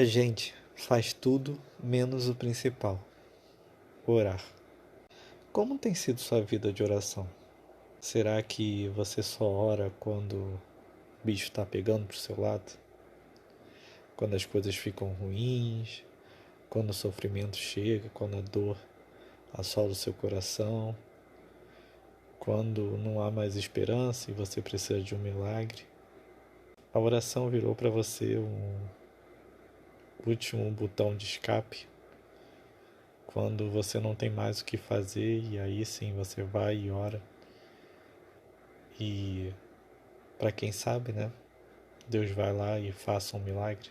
A gente faz tudo menos o principal, orar. Como tem sido sua vida de oração? Será que você só ora quando o bicho está pegando pro seu lado? Quando as coisas ficam ruins? Quando o sofrimento chega? Quando a dor assola o seu coração? Quando não há mais esperança e você precisa de um milagre? A oração virou para você um último botão de escape? Quando você não tem mais o que fazer e aí sim você vai e ora. E para quem sabe, né? Deus vai lá e faça um milagre.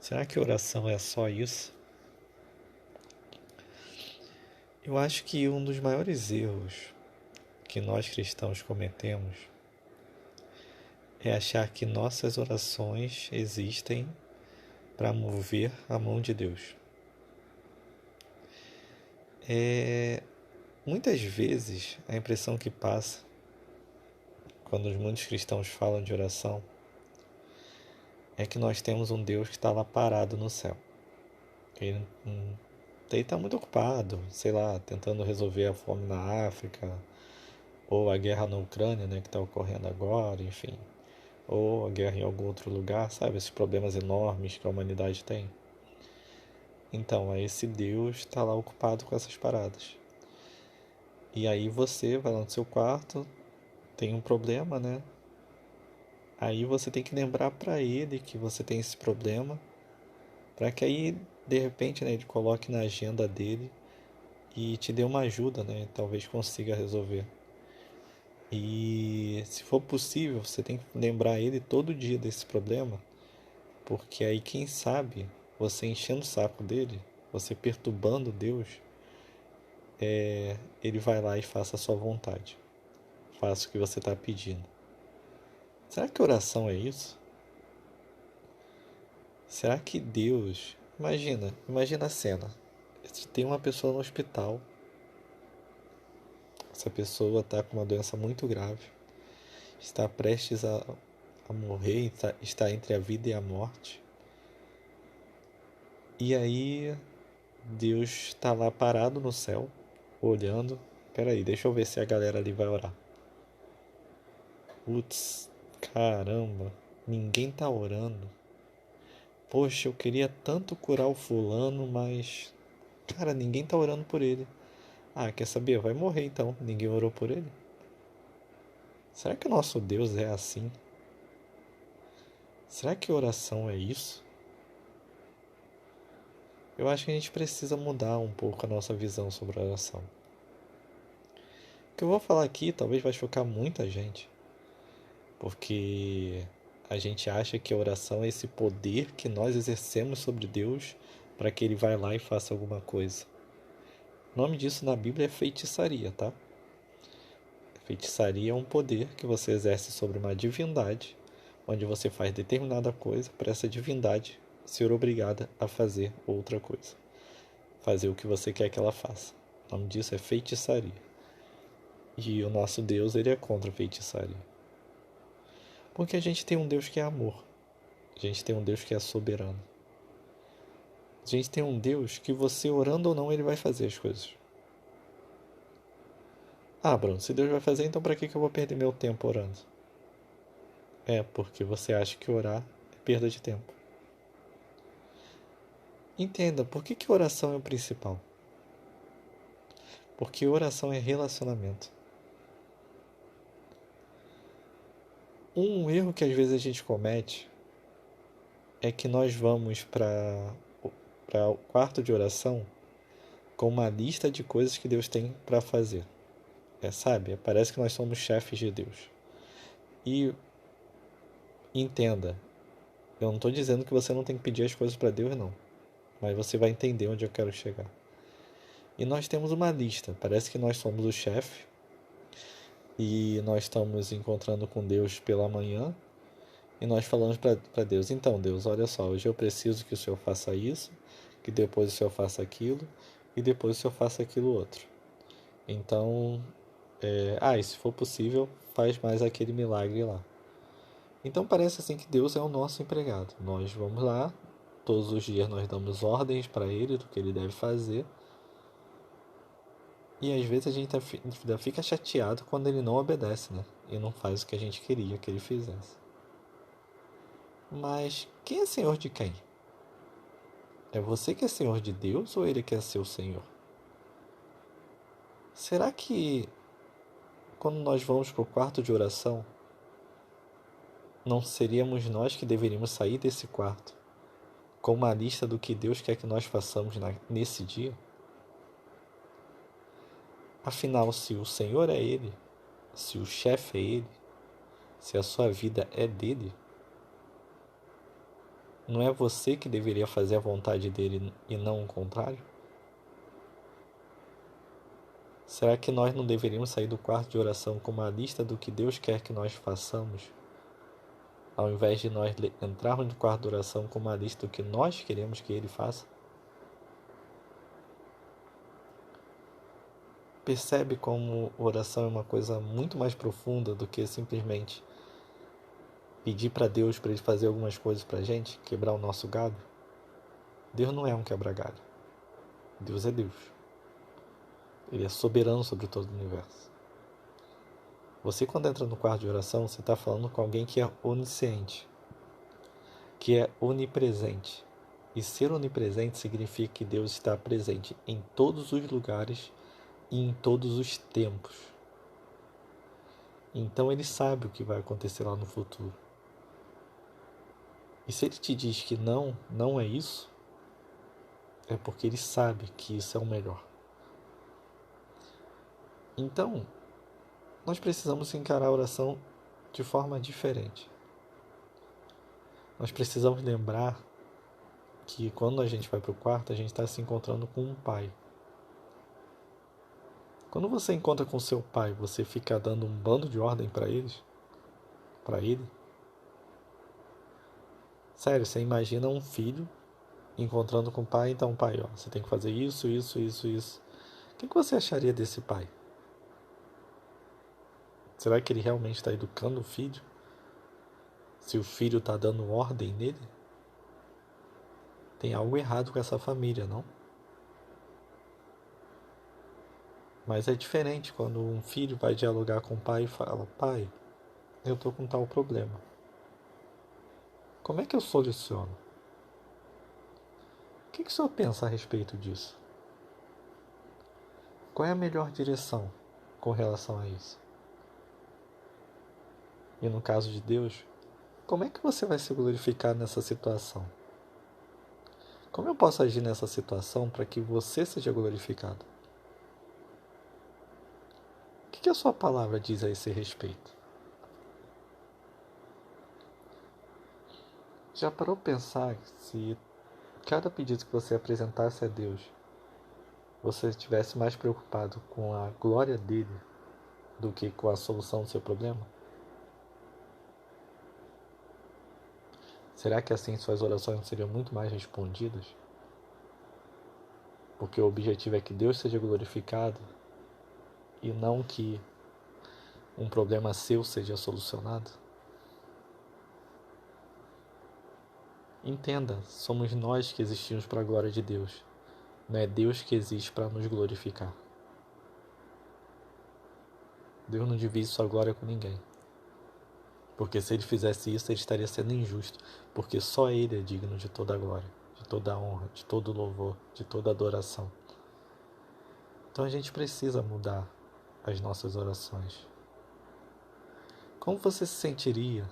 Será que oração é só isso? Eu acho que um dos maiores erros que nós cristãos cometemos é achar que nossas orações existem para mover a mão de Deus. Muitas vezes a impressão que passa quando muitos cristãos falam de oração é que nós temos um Deus que está lá parado no céu. Ele está muito ocupado, sei lá, tentando resolver a fome na África, ou a guerra na Ucrânia, né, que está ocorrendo agora, enfim, ou a guerra em algum outro lugar, sabe, esses problemas enormes que a humanidade tem. Então, esse Deus está lá ocupado com essas paradas. E aí você vai lá no seu quarto, tem um problema, né? Aí você tem que lembrar para ele que você tem esse problema, para que aí, de repente, né, ele coloque na agenda dele e te dê uma ajuda, né? Talvez consiga resolver. E se for possível, você tem que lembrar ele todo dia desse problema, porque aí quem sabe você enchendo o saco dele, você perturbando Deus, ele vai lá e faça a sua vontade. Faça o que você está pedindo. Será que oração é isso? Será que Deus... Imagina a cena. Tem uma pessoa no hospital. Essa pessoa está com uma doença muito grave. Está prestes a morrer, está entre a vida e a morte. E aí Deus está lá parado no céu, olhando. Peraí, deixa eu ver se a galera ali vai orar. Putz, caramba, ninguém tá orando. Poxa, eu queria tanto curar o fulano, mas... Cara, ninguém tá orando por ele. Ah, quer saber? Vai morrer então. Ninguém orou por ele. Será que o nosso Deus é assim? Será que oração é isso? Eu acho que a gente precisa mudar um pouco a nossa visão sobre a oração. O que eu vou falar aqui talvez vai chocar muita gente, porque a gente acha que a oração é esse poder que nós exercemos sobre Deus para que Ele vá lá e faça alguma coisa. O nome disso na Bíblia é feitiçaria, tá? Feitiçaria é um poder que você exerce sobre uma divindade, onde você faz determinada coisa para essa divindade ser obrigada a fazer outra coisa. Fazer o que você quer que ela faça. O nome disso é feitiçaria. E o nosso Deus, ele é contra a feitiçaria. Porque a gente tem um Deus que é amor. A gente tem um Deus que é soberano. A gente tem um Deus que você orando ou não, ele vai fazer as coisas. Ah, Bruno, se Deus vai fazer, então para que eu vou perder meu tempo orando? É porque você acha que orar é perda de tempo. Entenda, por que oração é o principal? Porque oração é relacionamento. Um erro que às vezes a gente comete é que nós vamos para o quarto de oração com uma lista de coisas que Deus tem para fazer. Sabe? Parece que nós somos chefes de Deus. E entenda, eu não estou dizendo que você não tem que pedir as coisas para Deus, não. Mas você vai entender onde eu quero chegar. E nós temos uma lista. Parece que nós somos o chefe e nós estamos encontrando com Deus pela manhã e nós falamos para Deus: então, Deus, olha só, hoje eu preciso que o Senhor faça isso, que depois o Senhor faça aquilo e depois o Senhor faça aquilo outro. Então, e se for possível, faz mais aquele milagre lá. Então parece assim que Deus é o nosso empregado. Nós vamos lá, todos os dias nós damos ordens para Ele do que Ele deve fazer. E às vezes a gente ainda fica chateado quando Ele não obedece, né? E não faz o que a gente queria que Ele fizesse. Mas quem é senhor de quem? É você que é senhor de Deus ou Ele que é seu senhor? Será que quando nós vamos para o quarto de oração, não seríamos nós que deveríamos sair desse quarto com uma lista do que Deus quer que nós façamos nesse dia? Afinal, se o Senhor é Ele, se o chefe é Ele, se a sua vida é dele, não é você que deveria fazer a vontade dele e não o contrário? Será que nós não deveríamos sair do quarto de oração com uma lista do que Deus quer que nós façamos, ao invés de nós entrarmos no quarto de oração com uma lista do que nós queremos que Ele faça? Percebe como oração é uma coisa muito mais profunda do que simplesmente pedir para Deus para Ele fazer algumas coisas para a gente, quebrar o nosso galho? Deus não é um quebra-galho. Deus é Deus. Ele é soberano sobre todo o universo. Você, quando entra no quarto de oração, você está falando com alguém que é onisciente, que é onipresente. E ser onipresente significa que Deus está presente em todos os lugares e em todos os tempos. Então Ele sabe o que vai acontecer lá no futuro. E se Ele te diz que não, não é isso, é porque Ele sabe que isso é o melhor. Então, nós precisamos encarar a oração de forma diferente. Nós precisamos lembrar que quando a gente vai para o quarto, a gente está se encontrando com um pai. Quando você encontra com seu pai, você fica dando um bando de ordem para ele? Sério, você imagina um filho encontrando com o pai, então pai, ó, você tem que fazer isso, isso, isso, isso. O que você acharia desse pai? Será que ele realmente está educando o filho? Se o filho está dando ordem nele? Tem algo errado com essa família, não? Mas é diferente quando um filho vai dialogar com o pai e fala: pai, eu tô com tal problema. Como é que eu soluciono? O que o senhor pensa a respeito disso? Qual é a melhor direção com relação a isso? E no caso de Deus, como é que você vai se glorificar nessa situação? Como eu posso agir nessa situação para que você seja glorificado? O que a sua palavra diz a esse respeito? Já parou para pensar se cada pedido que você apresentasse a Deus, você estivesse mais preocupado com a glória dele do que com a solução do seu problema? Será que assim suas orações seriam muito mais respondidas? Porque o objetivo é que Deus seja glorificado e não que um problema seu seja solucionado? Entenda, somos nós que existimos para a glória de Deus. Não é Deus que existe para nos glorificar. Deus não divide sua glória com ninguém. Porque se Ele fizesse isso, Ele estaria sendo injusto. Porque só Ele é digno de toda a glória, de toda a honra, de todo o louvor, de toda a adoração. Então a gente precisa mudar as nossas orações. Como você se sentiria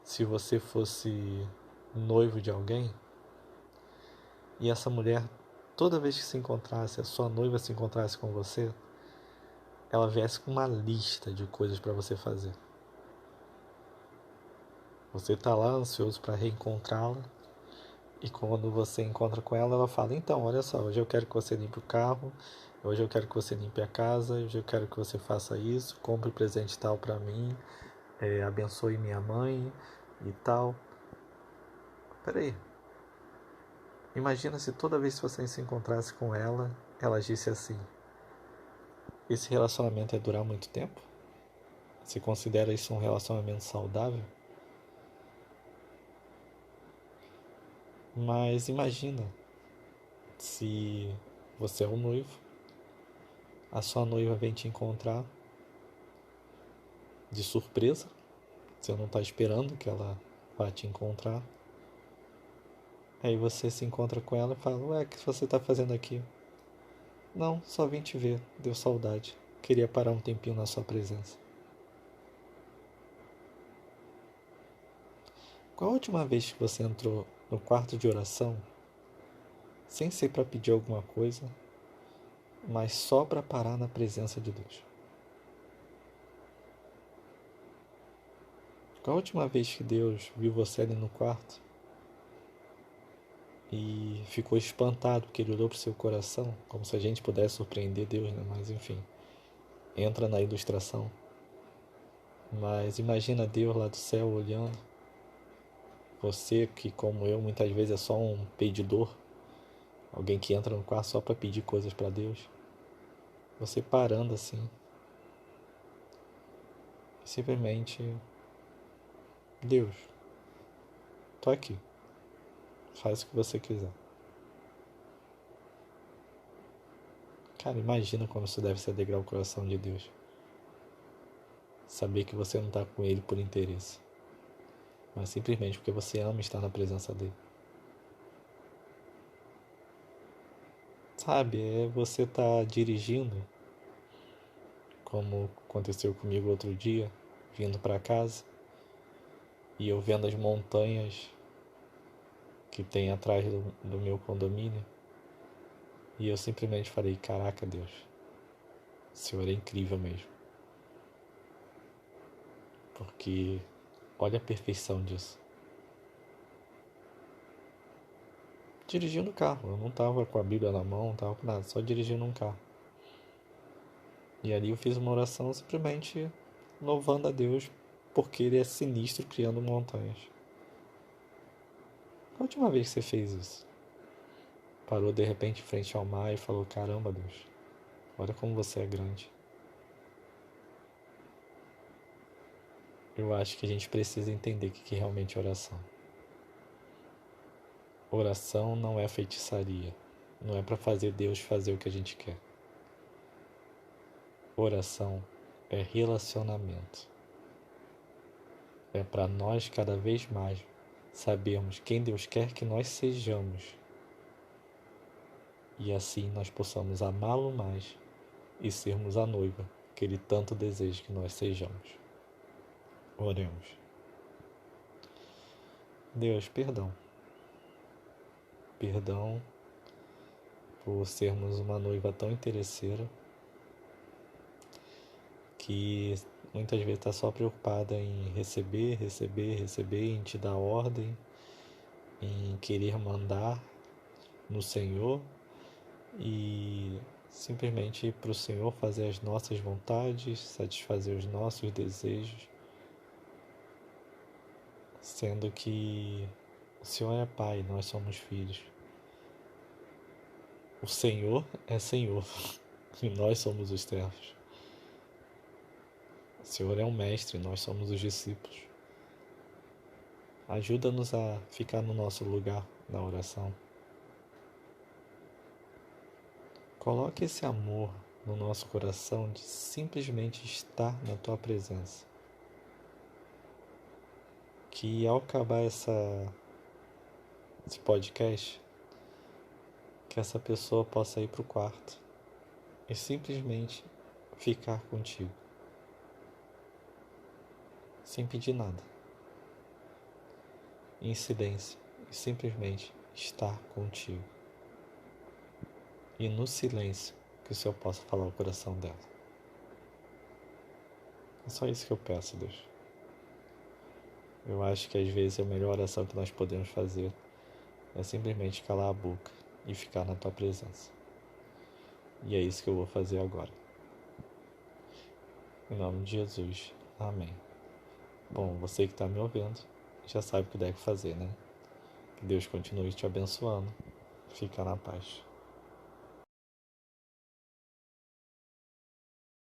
se você fosse noivo de alguém e essa mulher, toda vez que se encontrasse, a sua noiva se encontrasse com você, ela viesse com uma lista de coisas para você fazer? Você está lá ansioso para reencontrá-la e quando você encontra com ela, ela fala: então, olha só, hoje eu quero que você limpe o carro, hoje eu quero que você limpe a casa, hoje eu quero que você faça isso, compre presente tal para mim, abençoe minha mãe e tal. Peraí, imagina se toda vez que você se encontrasse com ela, ela disse assim: esse relacionamento ia durar muito tempo? Você considera isso um relacionamento saudável? Mas imagina se você é o noivo, a sua noiva vem te encontrar de surpresa, você não está esperando que ela vá te encontrar. Aí você se encontra com ela e fala: ué, o que você está fazendo aqui? Não, só vim te ver, deu saudade. Queria parar um tempinho na sua presença. Qual a última vez que você entrou no quarto de oração, sem ser para pedir alguma coisa, mas só para parar na presença de Deus? Qual a última vez que Deus viu você ali no quarto e ficou espantado porque ele olhou para o seu coração, como se a gente pudesse surpreender Deus, né? Mas enfim, entra na ilustração. Mas imagina Deus lá do céu olhando, você que, como eu, muitas vezes é só um pedidor, alguém que entra no quarto só para pedir coisas para Deus. Você parando assim, simplesmente: Deus, tô aqui, faz o que você quiser. Cara, imagina como isso deve se alegrar o coração de Deus. Saber que você não está com Ele por interesse, mas simplesmente porque você ama estar na presença dEle. Sabe, é você tá dirigindo, como aconteceu comigo outro dia, vindo para casa, e eu vendo as montanhas que tem atrás do meu condomínio, e eu simplesmente falei: caraca, Deus, o Senhor é incrível mesmo. Porque olha a perfeição disso. Dirigindo o carro, eu não tava com a Bíblia na mão, não tava com nada, só dirigindo um carro. E ali eu fiz uma oração simplesmente louvando a Deus, porque Ele é sinistro criando montanhas. A última vez que você fez isso? Parou de repente em frente ao mar e falou: caramba, Deus, olha como você é grande. Eu acho que a gente precisa entender o que realmente é oração. Oração não é feitiçaria. Não é para fazer Deus fazer o que a gente quer. Oração é relacionamento. É para nós cada vez mais sabermos quem Deus quer que nós sejamos. E assim nós possamos amá-lo mais e sermos a noiva que Ele tanto deseja que nós sejamos. Oremos. Deus, perdão. Perdão por sermos uma noiva tão interesseira que muitas vezes está só preocupada em receber, em te dar ordem, em querer mandar no Senhor e simplesmente para o Senhor fazer as nossas vontades, satisfazer os nossos desejos, sendo que o Senhor é Pai, nós somos filhos. O Senhor é Senhor e nós somos os servos. O Senhor é um mestre, nós somos os discípulos. Ajuda-nos a ficar no nosso lugar na oração. Coloque esse amor no nosso coração de simplesmente estar na Tua presença. Que ao acabar esse podcast, que essa pessoa possa ir para o quarto e simplesmente ficar contigo. Sem pedir nada. Em silêncio e simplesmente estar contigo. E no silêncio que o Senhor possa falar ao coração dela. É só isso que eu peço, Deus. Eu acho que às vezes a melhor oração que nós podemos fazer é simplesmente calar a boca e ficar na Tua presença. E é isso que eu vou fazer agora. Em nome de Jesus. Amém. Bom, você que está me ouvindo já sabe o que deve fazer, né? Que Deus continue te abençoando. Fica na paz.